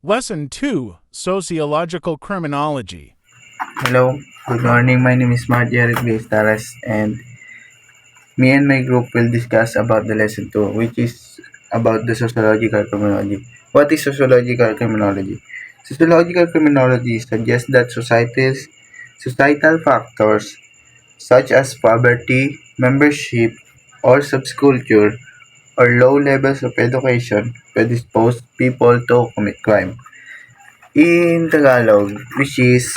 Lesson 2, Sociological Criminology. Hello, good morning. My name is Mark Eric Biestares, and me and my group will discuss about the lesson 2, which is about the sociological criminology. What is sociological criminology? Sociological criminology suggests that societal factors such as poverty, membership, or subculture, or low levels of education predispose people to commit crime. In Tagalog, which is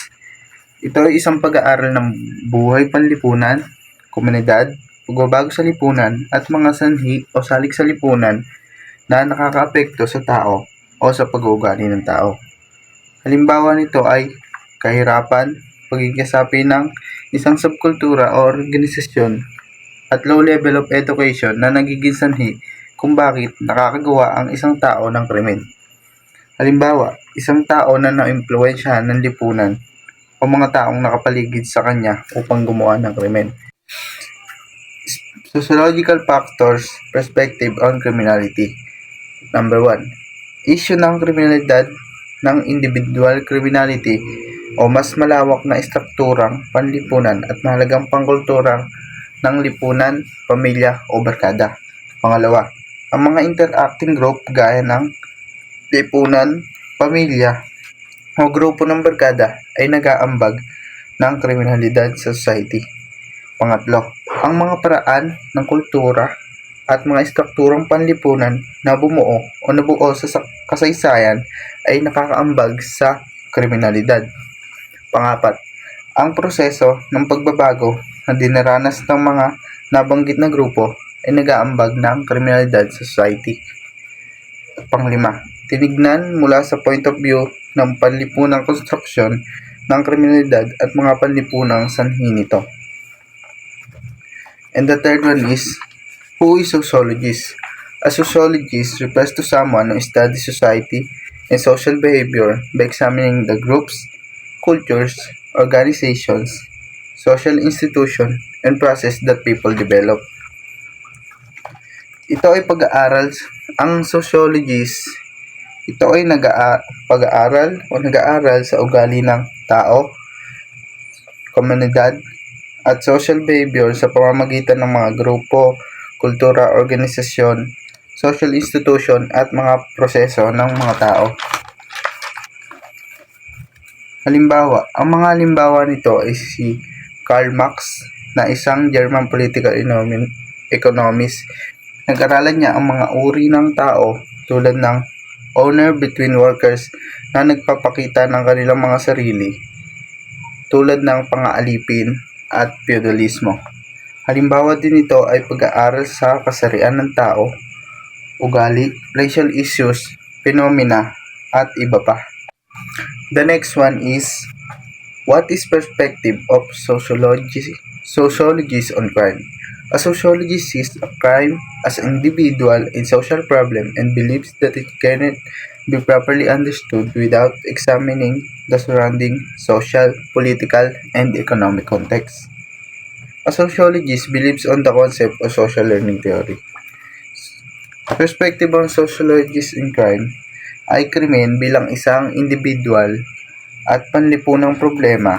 ito ay isang pag-aaral ng buhay panlipunan, komunidad, pagbabago sa lipunan, at mga sanhi o salik sa lipunan na nakakaapekto sa tao o sa pag-uugali ng tao. Halimbawa nito ay kahirapan, pagkikasapi ng isang subkultura o organisasyon, at low level of education na nagiging sanhi kung bakit nakakagawa ang isang tao ng krimen. Halimbawa, isang tao na naimpluwensyahan ng lipunan o mga taong nakapaligid sa kanya upang gumawa ng krimen. Sociological factors, perspective on criminality. Number 1. Issue ng kriminalidad ng individual criminality o mas malawak na estrukturang panlipunan at mahalagang pangkulturang ng lipunan, pamilya o barkada. Pangalawa, ang mga interacting group gaya ng lipunan, pamilya, o grupo ng barkada ay nag-aambag ng kriminalidad sa society. Pangatlo, ang mga paraan ng kultura at mga estrukturang panlipunan na bumuo o nabuo sa kasaysayan ay nakakaambag sa kriminalidad. Pangapat, ang proseso ng pagbabago na dinaranas ng mga nabanggit na grupo ay nag-aambag ng kriminalidad sa society. At panglima, tinignan mula sa point of view ng panlipunang konstruksyon ng kriminalidad at mga panlipunang sanhi nito. And the third one is, who is sociologist? A sociologist refers to someone who studies society and social behavior by examining the groups, cultures, organizations, social institutions, and process that people develop. Ito ay pag-aaral, ang sociologist, ito ay nag-aaral sa ugali ng tao, komunidad, at social behavior sa pamamagitan ng mga grupo, kultura, organisasyon, social institution, at mga proseso ng mga tao. Halimbawa, ang mga halimbawa nito ay si Karl Marx na isang German political economist. Nag-aralan niya ang mga uri ng tao tulad ng owner between workers na nagpapakita ng kanilang mga sarili tulad ng pang-aalipin at feudalismo. Halimbawa din ito ay pag-aaral sa kasarian ng tao, ugali, racial issues, phenomena, at iba pa. The next one is, what is perspective of sociologists on crime? A sociologist sees a crime as an individual and social problem and believes that it cannot be properly understood without examining the surrounding social, political, and economic context. A sociologist believes on the concept of social learning theory. Perspective on sociologists in crime ay krimen bilang isang individual at panlipunang problema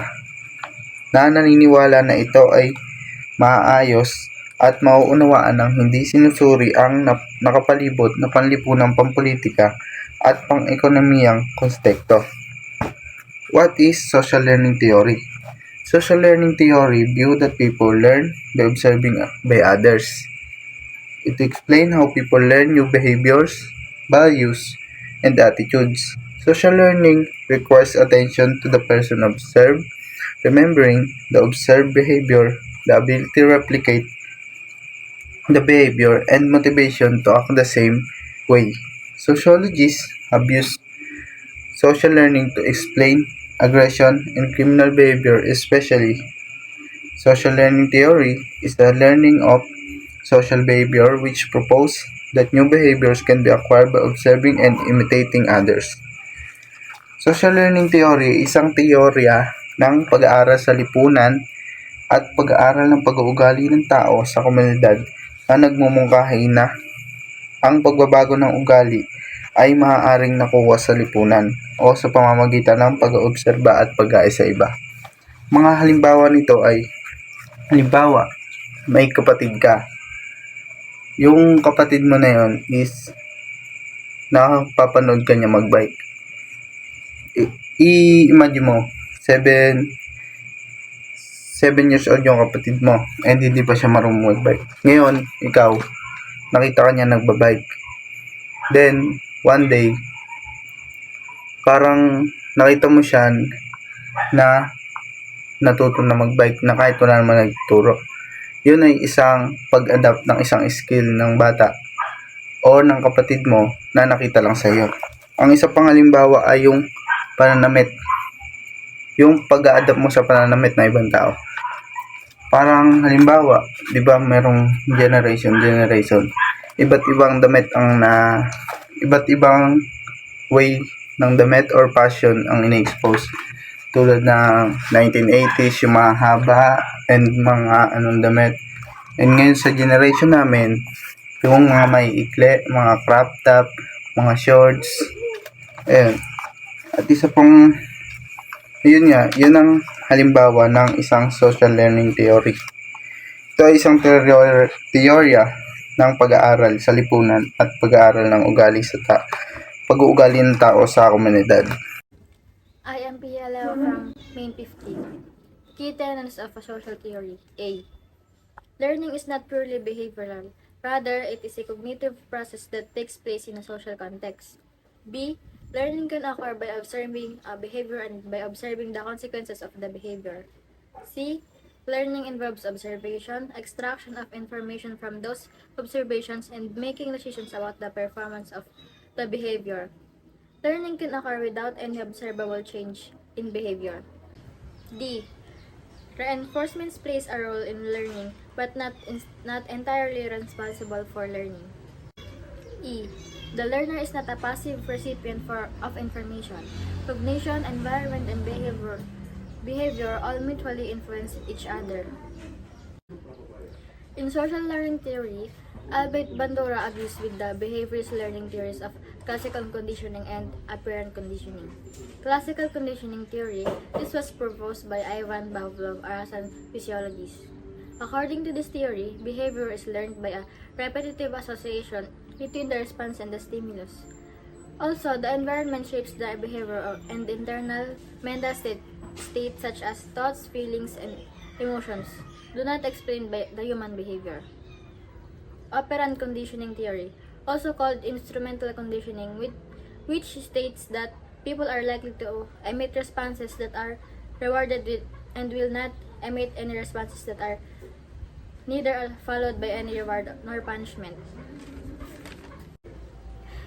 na naniniwala na ito ay maayos at mauunawaan ng hindi sinusuri ang nakapalibot na panlipunang pampolitika at pang-ekonomiyang konteksto. What is social learning theory? Social learning theory view that people learn by observing by others. It explains how people learn new behaviors, values, and attitudes. Social learning requires attention to the person observed, remembering the observed behavior, the ability to replicate the behavior, and motivation to act the same way. Sociologists have used social learning to explain aggression and criminal behavior, especially. Social learning theory is the learning of social behavior which proposes that new behaviors can be acquired by observing and imitating others. Social learning theory ay isang teorya ng pag-aaral sa lipunan at pag-aaral ng pag-uugali ng tao sa komunidad na nagmumungkahi na ang pagbabago ng ugali ay maaaring nakuha sa lipunan o sa pamamagitan ng pag-oobserba at pag-aayos sa iba. Mga halimbawa nito ay, halimbawa, may kapatid ka. Yung kapatid mo na yon is nakapapanood ka niya magbike. I-imagine mo, 7 years old yung kapatid mo and hindi pa siya marunong magbike. Ngayon, ikaw, nakita ka niya nagbabike. Then, one day, parang nakita mo siya na natuto na magbike na kahit wala naman nagturo. Yun ay isang pag-adapt ng isang skill ng bata o ng kapatid mo na nakita lang sa iyo. Ang isa pang halimbawa ay yung pananamit. Yung pag-a-adapt mo sa pananamit ng ibang tao. Parang halimbawa, 'di ba, merong generation, iba't ibang damit iba't ibang way ng damit or fashion ang ini-expose. Tulad ng 1980s, yung mga haba and mga anong damit. And ngayon sa generation namin, yung mga may ikli, mga crop top, mga shorts. Ayun. At isa pang, yun ang halimbawa ng isang social learning theory. Ito ay isang teorya ng pag-aaral sa lipunan at pag-aaral ng pag-uugali ng tao sa komunidad. I am PLL from Main 15. Key tenets of a social theory. A. Learning is not purely behavioral. Rather, it is a cognitive process that takes place in a social context. B. Learning can occur by observing a behavior and by observing the consequences of the behavior. C. Learning involves observation, extraction of information from those observations, and making decisions about the performance of the behavior. Learning can occur without any observable change in behavior. D. Reinforcement plays a role in learning, but not entirely responsible for learning. E. The learner is not a passive recipient of information. Cognition, environment, and behavior all mutually influence each other. In social learning theory, Albert Bandura agrees with the behaviorist learning theories of classical conditioning and apparent conditioning. Classical conditioning theory, this was proposed by Ivan Pavlov, a Russian physiologist. According to this theory, behavior is learned by a repetitive association between the response and the stimulus. Also, the environment shapes the behavior and internal mental states such as thoughts, feelings, and emotions do not explain by the human behavior. Operant conditioning theory, also called instrumental conditioning, which states that people are likely to emit responses that are rewarded with and will not emit any responses that are neither followed by any reward nor punishment.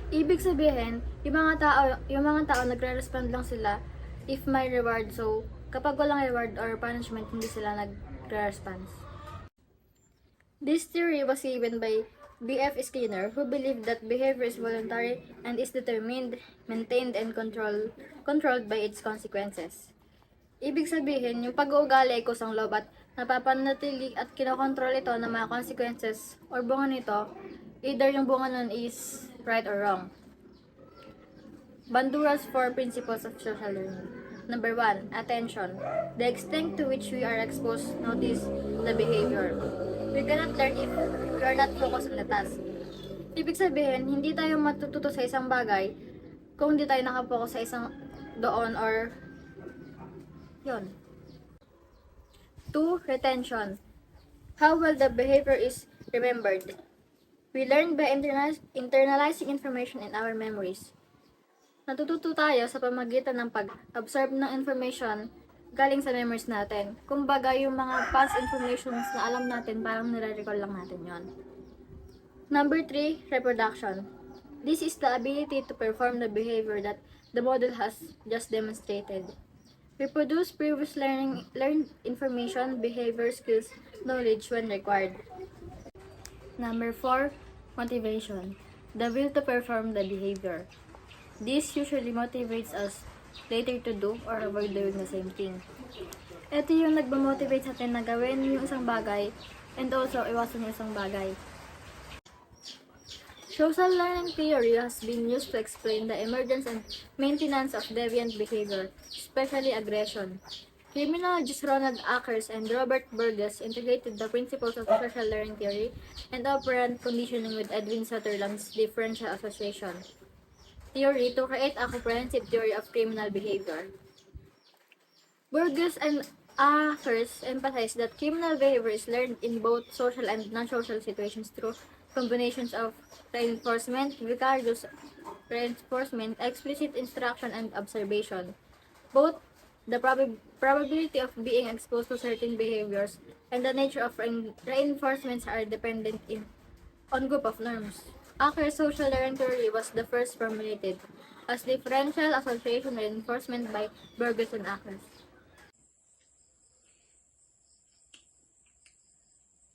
Ibig sabihin, yung mga tao nagre-respond lang sila if may reward. So, kapag walang reward or punishment, hindi sila nagre-response. This theory was given by B.F. Skinner, who believed that behavior is voluntary and is determined, maintained, and controlled by its consequences. Ibig sabihin, yung pag-uugali ay kusang loob at napapanatili at kinokontrol ito ng mga consequences or bunga nito, either yung bunga nun is right or wrong. Bandura's 4 principles of social learning. Number 1, attention. The extent to which we are exposed, notice the behavior. We cannot learn if we are not focused on the task. Ibig sabihin, hindi tayo matututo sa isang bagay kung hindi tayo nakapokus sa isang doon or yon. 2. Retention. How well the behavior is remembered. We learn by internalizing information in our memories. Natututo tayo sa pamagitan ng pag-absorb ng information galing sa memories natin. Kumbaga, yung mga past informations na alam natin, parang nire-recall lang natin yon. Number 3, reproduction. This is the ability to perform the behavior that the model has just demonstrated. Reproduce previous learned information, behavior, skills, knowledge when required. Number 4, motivation. The will to perform the behavior. This usually motivates us later to do or avoid doing the same thing. Ito yung nagmamotivate sa atin na gawin yung isang bagay and also iwasan yung isang bagay. Social learning theory has been used to explain the emergence and maintenance of deviant behavior, especially aggression. Criminologists Ronald Akers and Robert Burgess integrated the principles of social learning theory and operant conditioning with Edwin Sutherland's differential association theory to create a comprehensive theory of criminal behavior. Burgess and Akers emphasize that criminal behavior is learned in both social and non-social situations through combinations of reinforcement, vicarious reinforcement, explicit instruction, and observation. Both the probability of being exposed to certain behaviors and the nature of reinforcements are dependent on group of norms. Acker's social learning theory was the first formulated as differential association reinforcement by Burgess and Akers.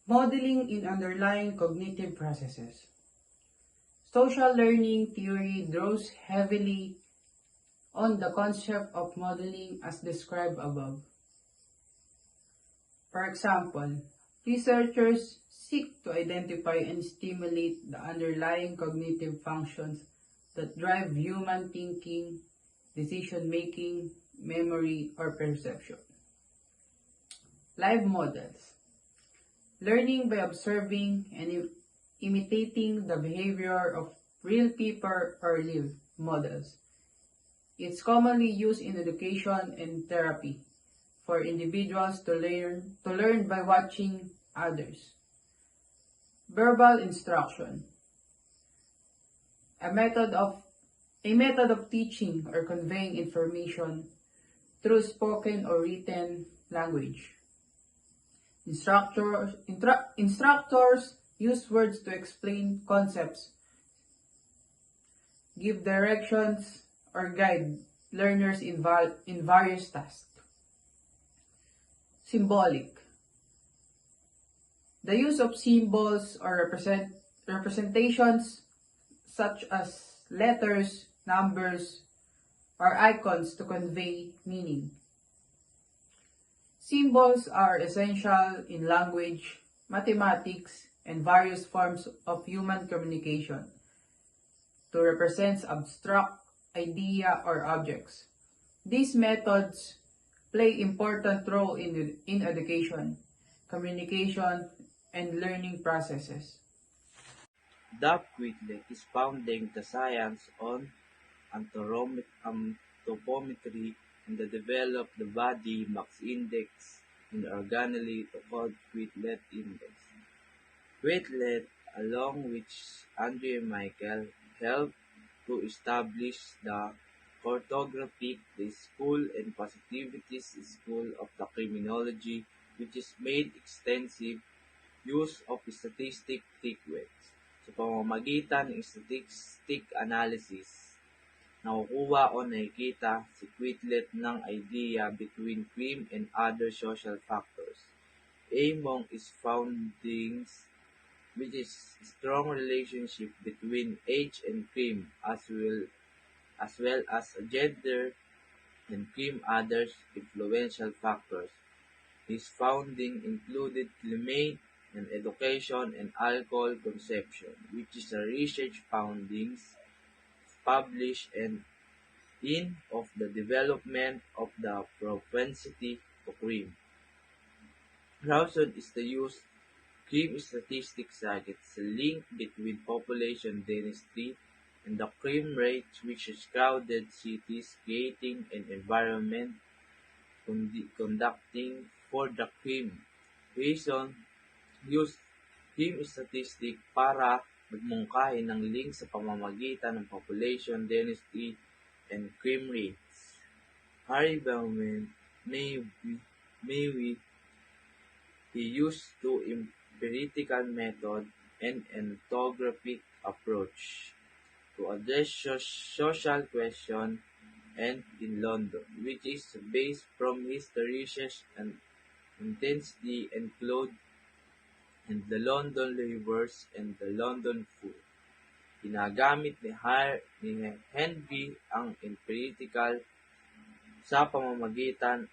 Modeling in underlying cognitive processes. Social learning theory draws heavily on the concept of modeling as described above. For example, researchers seek to identify and stimulate the underlying cognitive functions that drive human thinking, decision-making, memory, or perception. Live models. Learning by observing and imitating the behavior of real people or live models. It's commonly used in education and therapy for individuals to learn by watching others. Verbal instruction. A method of teaching or conveying information through spoken or written language. Instructors use words to explain concepts, give directions, or guide learners in various tasks. Symbolic. The use of symbols or representations such as letters, numbers, or icons to convey meaning. Symbols are essential in language, mathematics, and various forms of human communication to represent abstract idea or objects. These methods play important role in education, communication, and learning processes. Doug Whitley is founding the science on anthropometry and developed the body mass index in organelle called Quetelet Index. Quetelet, along with Andrew Michael, helped to establish the cartographic, the school and positivities school of the criminology, which is made extensive use of statistic techniques. Sa pamamagitan ng statistic analysis, nakukuha o nakikita si Quetelet ng idea between crime and other social factors. Among its foundings, which is strong relationship between age and crime as well as gender and crime others influential factors. His founding included climate and education and alcohol consumption, which is a research findings published and in of the development of the propensity to crime. Rawson is the use crime statistics targets the link between population density and the crime rate, which is crowded cities creating an environment conducting for the crime. Reason use crime statistic para magmungkahi ng link sa pamamagitan ng population density and crime rates. Harry Bauman may he used to empirical method and ethnographic approach to address social question and in London, which is based from his research and intensity include and the London labours and the London food. Ginagamit ni Henry ang empirical sa pamamagitan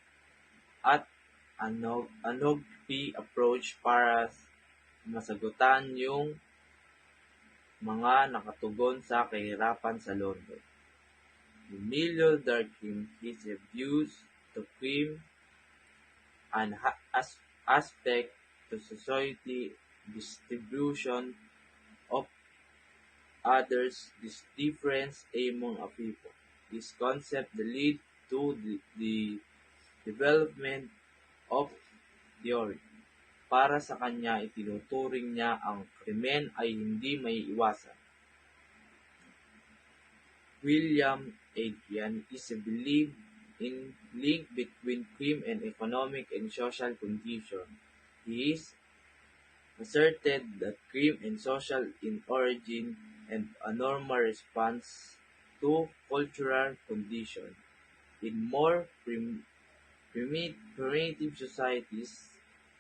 at anogpy approach para masagutan yung mga nakatugon sa kahirapan sa London. Emilio Durkheim is a views to crime and aspect to society distribution of others, this difference among a people. This concept lead to the development of theory. Para sa kanya, itinuturing niya ang krimen ay hindi maiiwasan. William Adrian is a belief in link between crime and economic and social condition. He is asserted that crime is social in origin and a normal response to cultural condition. In more primitive societies,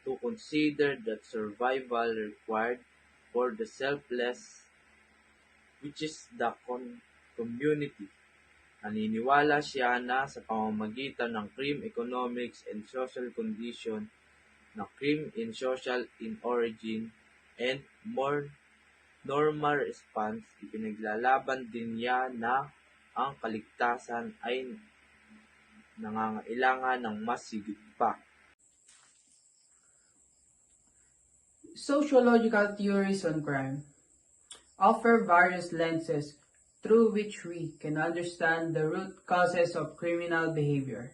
to consider that survival required for the selfless, which is the community. Naniniwala siya na sa pamamagitan ng crime economics and social condition na crime in social in origin and more normal response, ipinaglalaban din niya na ang kaligtasan ay nangangailangan ng mas higit pa. Sociological theories on crime offer various lenses through which we can understand the root causes of criminal behavior.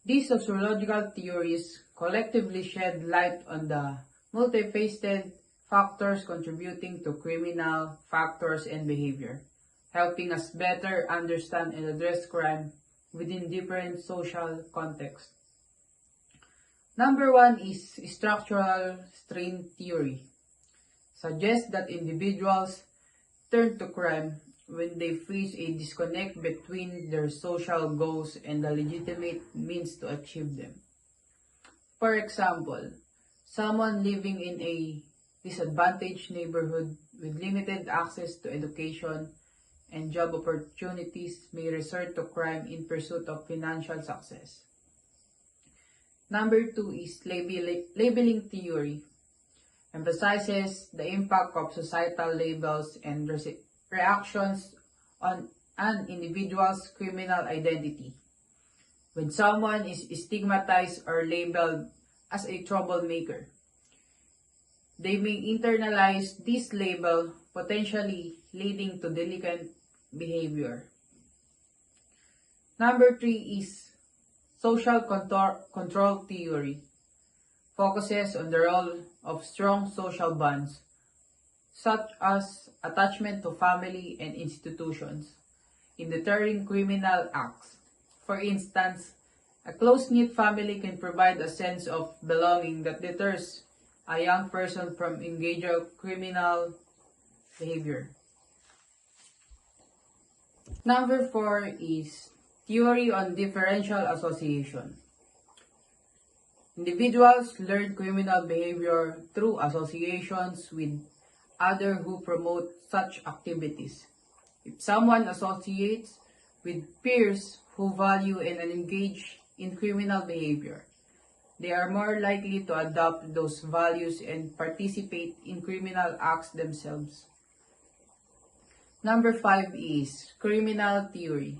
These sociological theories collectively shed light on the multifaceted factors contributing to criminal factors and behavior, helping us better understand and address crime within different social contexts. Number 1 is structural strain theory. Suggests that individuals turn to crime when they face a disconnect between their social goals and the legitimate means to achieve them. For example, someone living in a disadvantaged neighborhood with limited access to education and job opportunities may resort to crime in pursuit of financial success. Number 2 is labeling theory. Emphasizes the impact of societal labels and reactions on an individual's criminal identity. When someone is stigmatized or labeled as a troublemaker, they may internalize this label, potentially leading to delinquent behavior. Number 3 is social control theory. Focuses on the role of strong social bonds, such as attachment to family and institutions, in deterring criminal acts. For instance, a close-knit family can provide a sense of belonging that deters a young person from engaging in criminal behavior. Number 4 is theory on differential association. Individuals learn criminal behavior through associations with others who promote such activities. If someone associates with peers who value and engage in criminal behavior, they are more likely to adopt those values and participate in criminal acts themselves. Number 5 is criminal theory.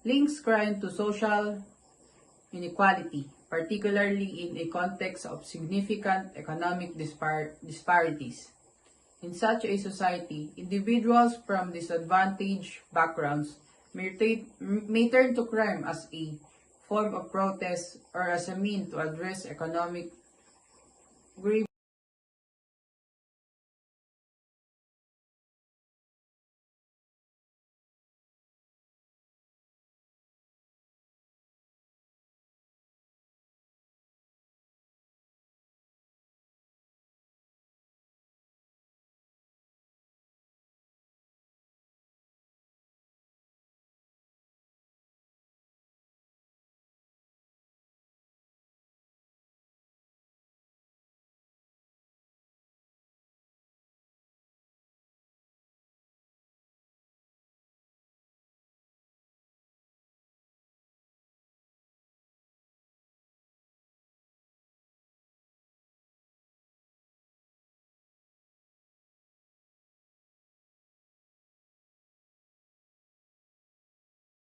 Links crime to social inequality, particularly in a context of significant economic disparities. In such a society, individuals from disadvantaged backgrounds may turn to crime as a form of protest or as a means to address economic